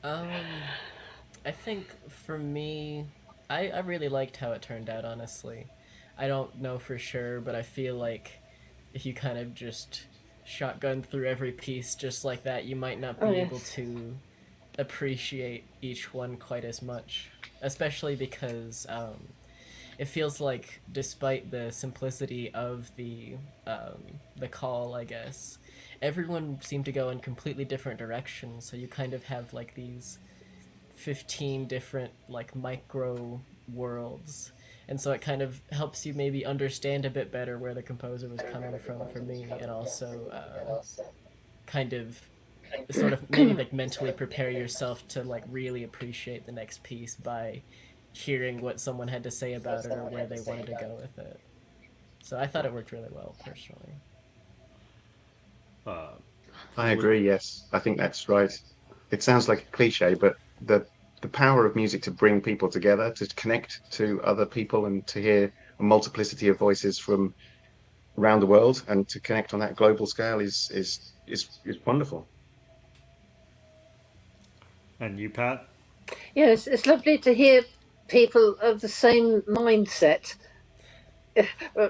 I think for me, I really liked how it turned out, honestly. I don't know for sure, but I feel like if you kind of just shotgun through every piece just like that, you might not be able to appreciate each one quite as much. Especially because it feels like, despite the simplicity of the call, I guess, everyone seemed to go in completely different directions. So you kind of have like these 15 different like micro worlds, and so it kind of helps you maybe understand a bit better where the composer was coming from for me, and also kind of sort of maybe like mentally prepare yourself to like really appreciate the next piece by hearing what someone had to say about it or where they wanted to go with it. So I thought it worked really well, personally. I agree, yes. I think that's right. It sounds like a cliche, but the power of music to bring people together, to connect to other people and to hear a multiplicity of voices from around the world and to connect on that global scale is wonderful. And you, Pat? Yes, it's lovely to hear people of the same mindset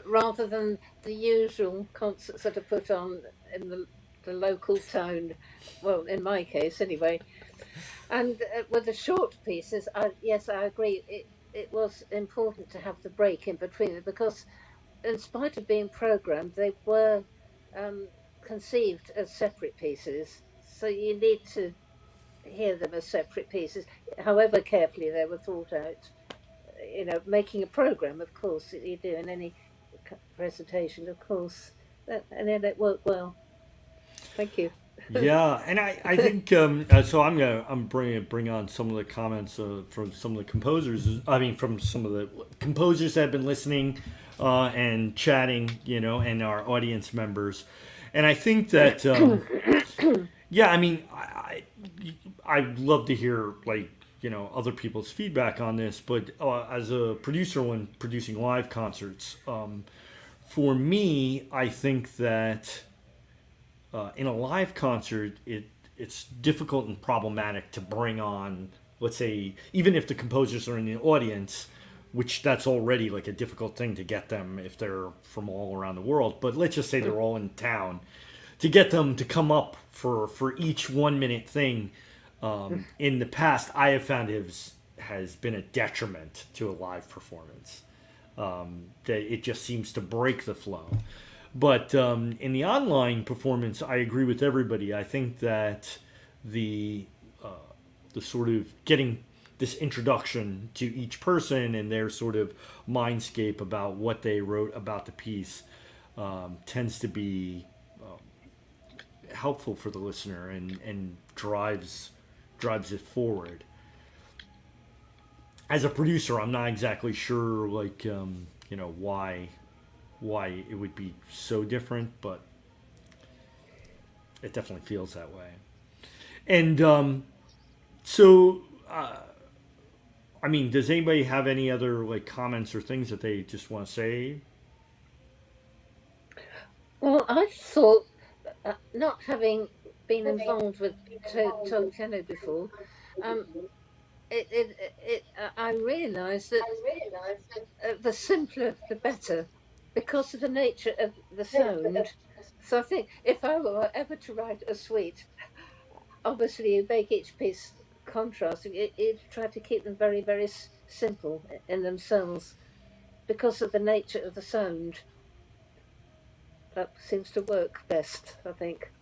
rather than the usual concerts that are put on in the local tone. Well, in my case, anyway. And with the short pieces, yes, I agree. It was important to have the break in between it because, in spite of being programmed, they were conceived as separate pieces. So you need to hear them as separate pieces, however carefully they were thought out. Making a program, of course, that you do in any presentation, of course, and then it worked well. Thank you. Yeah, and I think so. I'm bring on some of the comments from some of the composers. I mean, from some of the composers that have been listening and chatting, and our audience members. And I think that yeah, I mean, I'd love to hear like other people's feedback on this. But as a producer, when producing live concerts, for me, I think that. In a live concert, it's difficult and problematic to bring on, let's say, even if the composers are in the audience, which that's already like a difficult thing to get them if they're from all around the world. But let's just say they're all in town, to get them to come up for each 1 minute thing. In the past, I have found has been a detriment to a live performance. That it just seems to break the flow. But in the online performance, I agree with everybody. I think that the sort of getting this introduction to each person and their sort of mindscape about what they wrote about the piece tends to be helpful for the listener and drives it forward. As a producer, I'm not exactly sure, like why it would be so different, but it definitely feels that way. And so I mean, does anybody have any other like comments or things that they just want to say? Well, I thought, not having been involved with Todd piano before, um, I realised that the simpler the better, because of the nature of the sound. So I think if I were ever to write a suite, obviously you make each piece contrasting. You try to keep them very, very simple in themselves, because of the nature of the sound. That seems to work best, I think.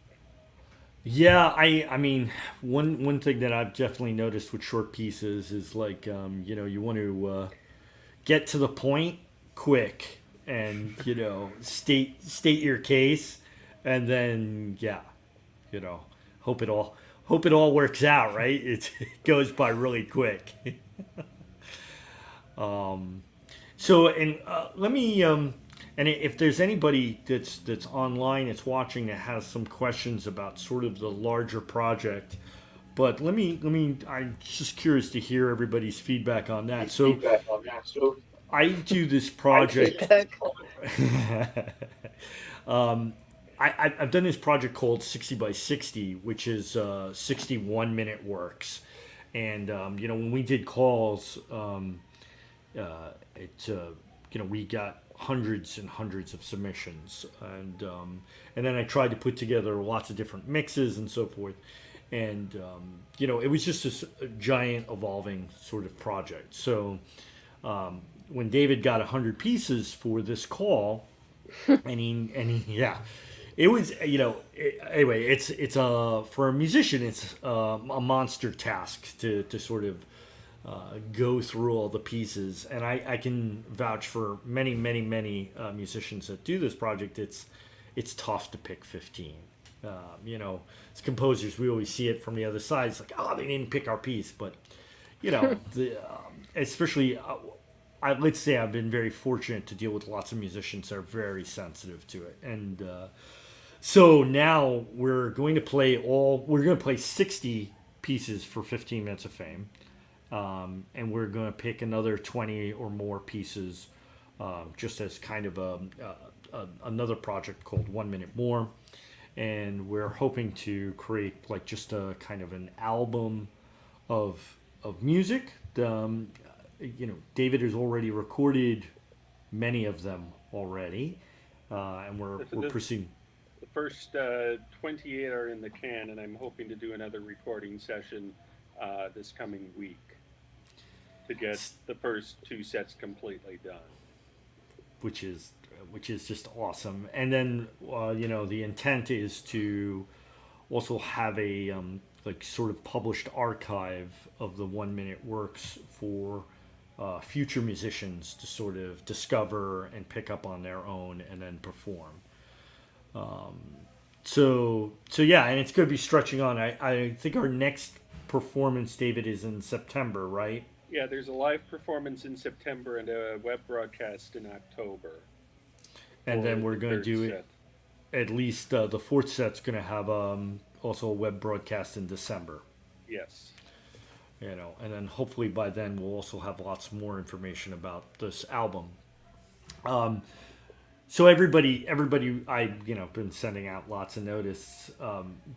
Yeah, I mean, one thing that I've definitely noticed with short pieces is like, you want to get to the point quick, and state your case, and then hope it all works out, right? It goes by really quick. So, and let me and if there's anybody that's online that's watching that has some questions about sort of the larger project, but let me I'm just curious to hear everybody's feedback on that. So I do this project. I've done this project called 60 by 60, which is 61-minute works, and when we did calls, we got hundreds and hundreds of submissions, and then I tried to put together lots of different mixes and so forth, and it was just a giant evolving sort of project. So when David got 100 pieces for this call, and he it was anyway, it's for a musician, it's a monster task to sort of go through all the pieces, and I can vouch for many musicians that do this project. It's tough to pick 15. As composers, we always see it from the other side. It's like, oh, they didn't pick our piece, but especially let's say I've been very fortunate to deal with lots of musicians that are very sensitive to it, and so now we're going to play 60 pieces for 15 Minutes of Fame. And we're going to pick another 20 or more pieces, just as kind of another project called 1 Minute More, and we're hoping to create like just a kind of an album of music. David has already recorded many of them already, and we're proceeding. The first 28 are in the can, and I'm hoping to do another recording session this coming week to get the first 2 sets completely done, which is just awesome. And then the intent is to also have a like sort of published archive of the 1 minute works for future musicians to sort of discover and pick up on their own and then perform. So yeah, and it's going to be stretching on. I think our next performance, David, is in September, right? Yeah, there's a live performance in September and a web broadcast in October. And then we're going to do at least the 4th set's going to have also a web broadcast in December. Yes. And then hopefully by then we'll also have lots more information about this album. So everybody, I've been sending out lots of notice.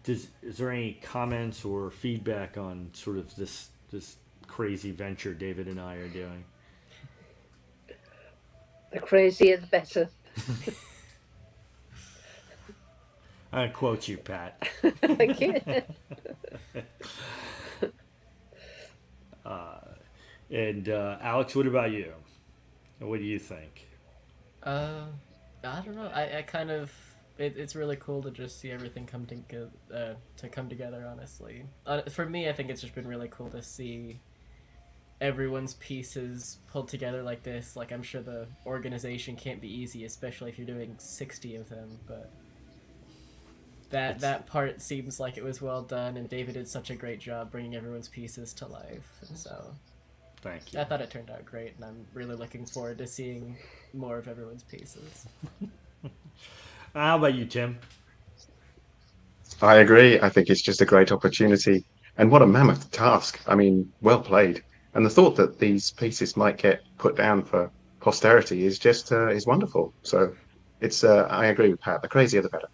Is there any comments or feedback on sort of this crazy venture David and I are doing? The crazier the better. I quote you, Pat. Thank you. And Alex, what about you? What do you think? I don't know. I kind of it's really cool to just see everything come together. Honestly, for me, I think it's just been really cool to see everyone's pieces pulled together like this. Like, I'm sure the organization can't be easy, especially if you're doing 60 of them. But that part seems like it was well done, and David did such a great job bringing everyone's pieces to life. And so, thank you. I thought it turned out great, and I'm really looking forward to seeing more of everyone's pieces. How about you, Tim? I agree. I think it's just a great opportunity. And what a mammoth task. I mean, well played. And the thought that these pieces might get put down for posterity is just is wonderful. So it's I agree with Pat. The crazier, the better.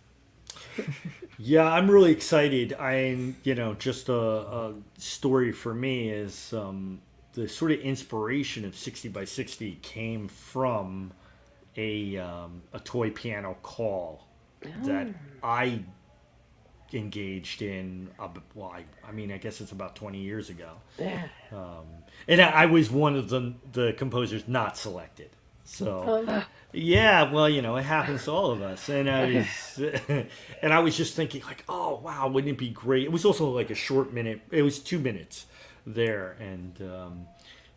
Yeah, I'm really excited. Just a story for me is the sort of inspiration of 60 by 60 came from a toy piano call that I engaged in. I guess it's about 20 years ago. Yeah. And I was one of the composers not selected. So, yeah, well, it happens to all of us. And I was just thinking, like, oh wow, wouldn't it be great? It was also like a short minute. It was 2 minutes there, and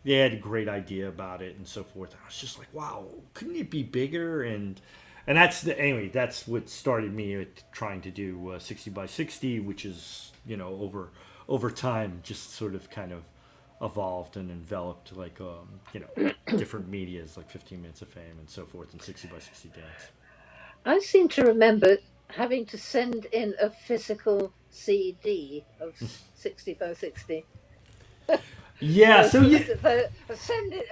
they had a great idea about it and so forth. I was just like, wow, couldn't it be bigger? And that's what started me at trying to do 60 by 60, which is over time just sort of kind of evolved and enveloped like different medias like 15 Minutes of Fame and so forth and 60 by 60 dance. I seem to remember having to send in a physical CD of 60 by 60. Yeah, so send it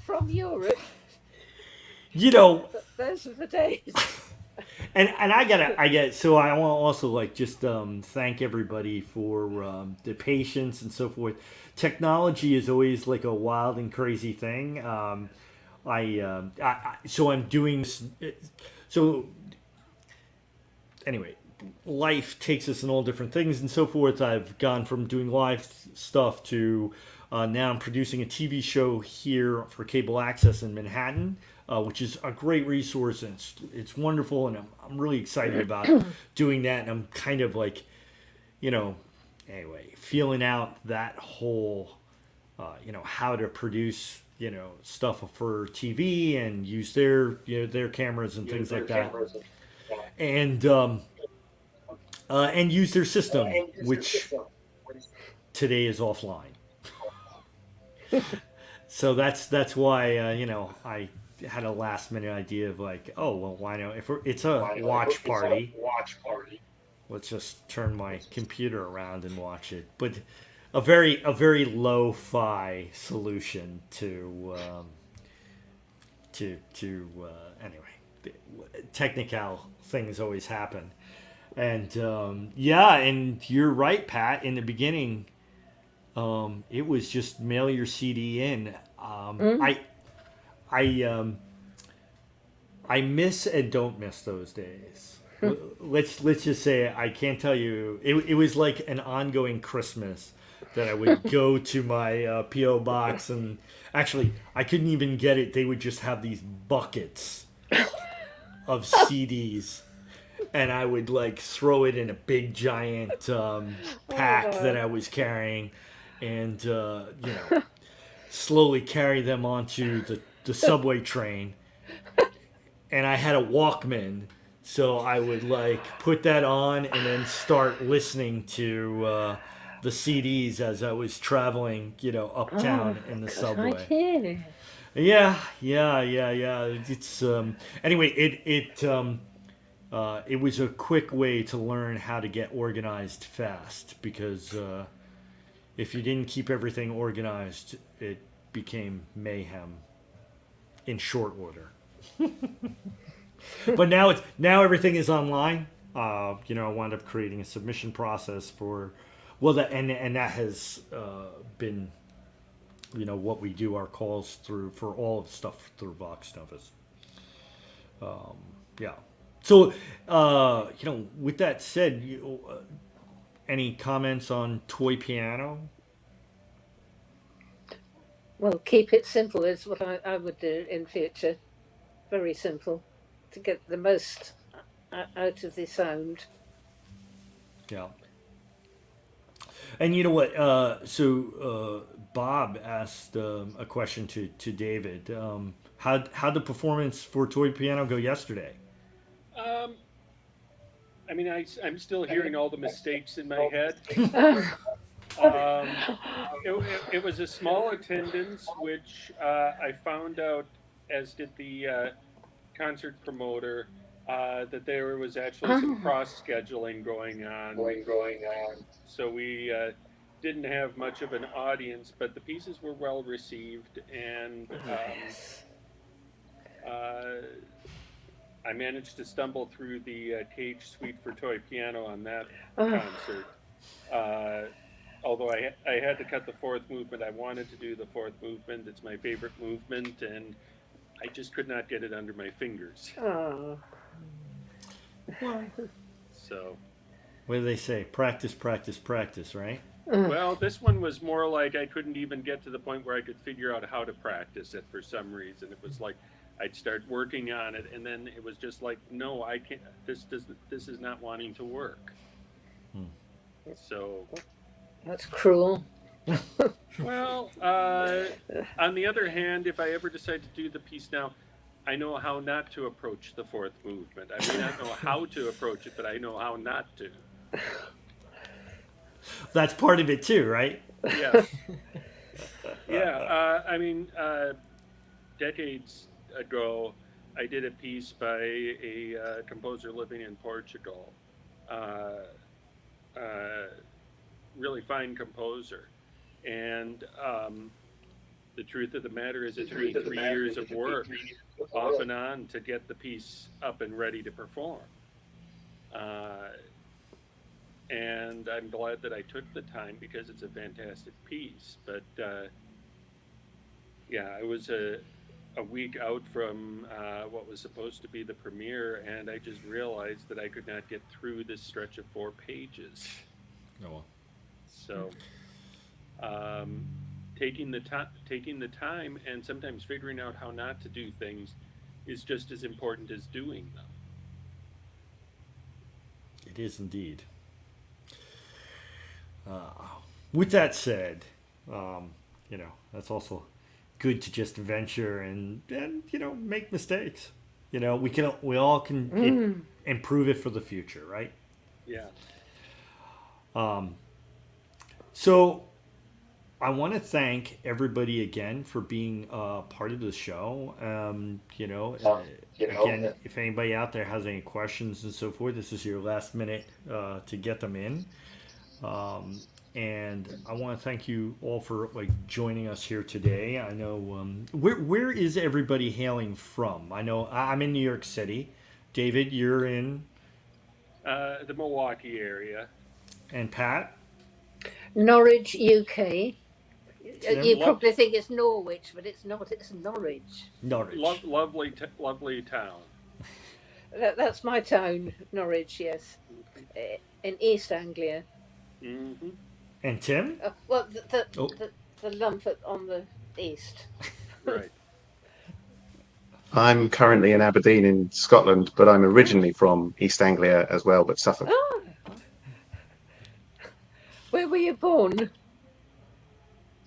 from Europe. Those are the days. And I want to also just thank everybody for the patience and so forth. Technology is always like a wild and crazy thing. So I'm doing so. Anyway, life takes us in all different things and so forth. I've gone from doing live stuff to now I'm producing a TV show here for cable access in Manhattan. Which is a great resource, and it's wonderful, and I'm really excited about doing that. And I'm kind of like, anyway, feeling out that whole, how to produce, stuff for TV and use their cameras and things like that, and use their system, which today is offline. So that's why I had a last minute idea of like, oh well, why not? If it's a watch party, let's just turn my computer around and watch it. But a very lo-fi solution to anyway, technical things always happen, and and you're right, Pat. In the beginning, it was just mail your CD in. I miss and don't miss those days. Let's just say I can't tell you. It was like an ongoing Christmas that I would go to my PO box, and actually I couldn't even get it. They would just have these buckets of CDs, and I would like throw it in a big giant pack that I was carrying, and slowly carry them onto the subway train. And I had a Walkman, so I would like put that on and then start listening to the CDs as I was traveling, uptown in the subway. Yeah. It's anyway. It was a quick way to learn how to get organized fast, because if you didn't keep everything organized, it became mayhem in short order. But now everything is online. I wound up creating a submission process for, and that has been, what we do our calls through for all of the stuff through Vox Novus. Yeah. So, with that said, any comments on toy piano? Well, keep it simple is what I would do in future. Very simple to get the most out of the sound. Yeah. And you know what? Bob asked a question to David. How'd the performance for toy piano go yesterday? I'm still hearing all the mistakes in my head. It was a small attendance, which I found out, as did the concert promoter, that there was actually some cross scheduling going on. So we didn't have much of an audience, but the pieces were well received, and I managed to stumble through the Cage Suite for toy piano on that concert. Although I had to cut the fourth movement. I wanted to do the fourth movement. It's my favorite movement, and I just could not get it under my fingers. Oh. So. What do they say? Practice, practice, practice, right? Well, this one was more like I couldn't even get to the point where I could figure out how to practice it for some reason. It was like I'd start working on it, and then it was just like, no, I can't. This is not wanting to work. So. That's cruel. Well, on the other hand, if I ever decide to do the piece now, I know how not to approach the fourth movement. I may not know how to approach it, but I know how not to. That's part of it too, right? Yes. Yeah, I mean, decades ago, I did a piece by a composer living in Portugal. Really fine composer. And the truth of the matter is it took me 3 years of work off and on to get the piece up and ready to perform. And I'm glad that I took the time because it's a fantastic piece. But yeah, I was a week out from what was supposed to be the premiere, and I just realized that I could not get through this stretch of 4 pages. Oh. So taking the time and sometimes figuring out how not to do things is just as important as doing them. It is indeed. With that said, you know, that's also good to just venture and you know, make mistakes. You know, we all can improve it for the future, right? Yeah. So I want to thank everybody again for being part of the show. You know, again, if anybody out there has any questions and so forth, this is your last minute to get them in. And I want to thank you all for like joining us here today. I know where is everybody hailing from? I know I'm in New York City. David, you're in the Milwaukee area. And Pat? Norwich, UK. You probably think it's Norwich, but it's not. It's Norwich. Norwich. Lovely town. That's my town, Norwich. Yes, in East Anglia. Mm-hmm. And Tim? Well, the lump on the east. Right. I'm currently in Aberdeen in Scotland, but I'm originally from East Anglia as well, but Suffolk. Oh. Where were you born?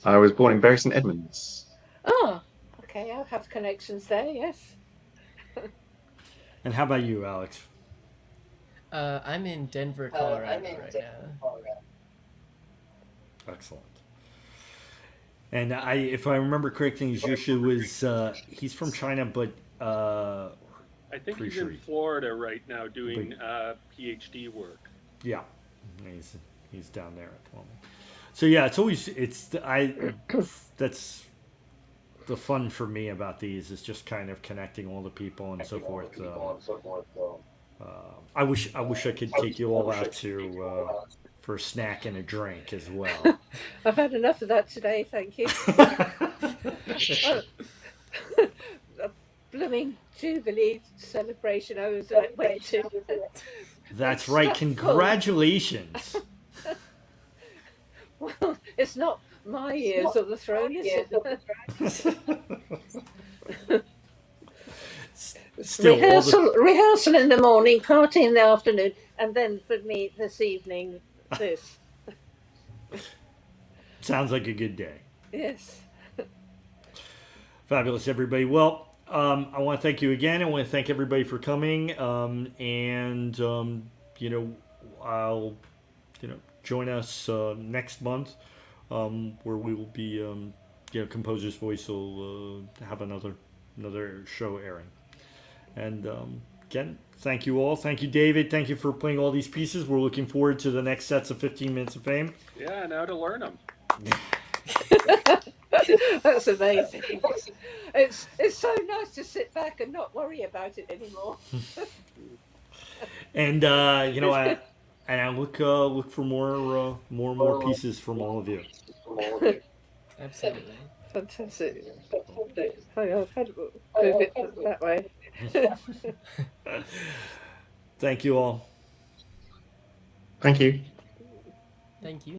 I was born in Bury St Edmunds. Oh, okay. I have connections there, yes. And how about you, Alex? I'm in Denver, Colorado right now. Excellent. And if I remember correctly, Jushu was he's from China, but I think he's in Florida right now doing PhD work. Yeah, he's down there at the moment. So yeah, that's the fun for me about these is just kind of connecting all the people and so forth. I wish I could take you all out to for a snack and a drink as well. I've had enough of that today, thank you. A blooming Jubilee celebration I went to. That's right, congratulations. Well, it's not my years or the throne, is it? Still, rehearsal in the morning, party in the afternoon, and then for me this evening, this. Sounds like a good day. Yes. Fabulous, everybody. Well, I want to thank you again. I want to thank everybody for coming. You know, I'll, join us next month, where we will be, Composer's Voice will have another show airing. And again, thank you all. Thank you, David. Thank you for playing all these pieces. We're looking forward to the next sets of 15 Minutes of Fame. Yeah, now to learn them. That's amazing. It's so nice to sit back and not worry about it anymore. And I look for more pieces from all of you. Absolutely. Fantastic. Hang on, how do we move it that way? Thank you all. Thank you. Thank you.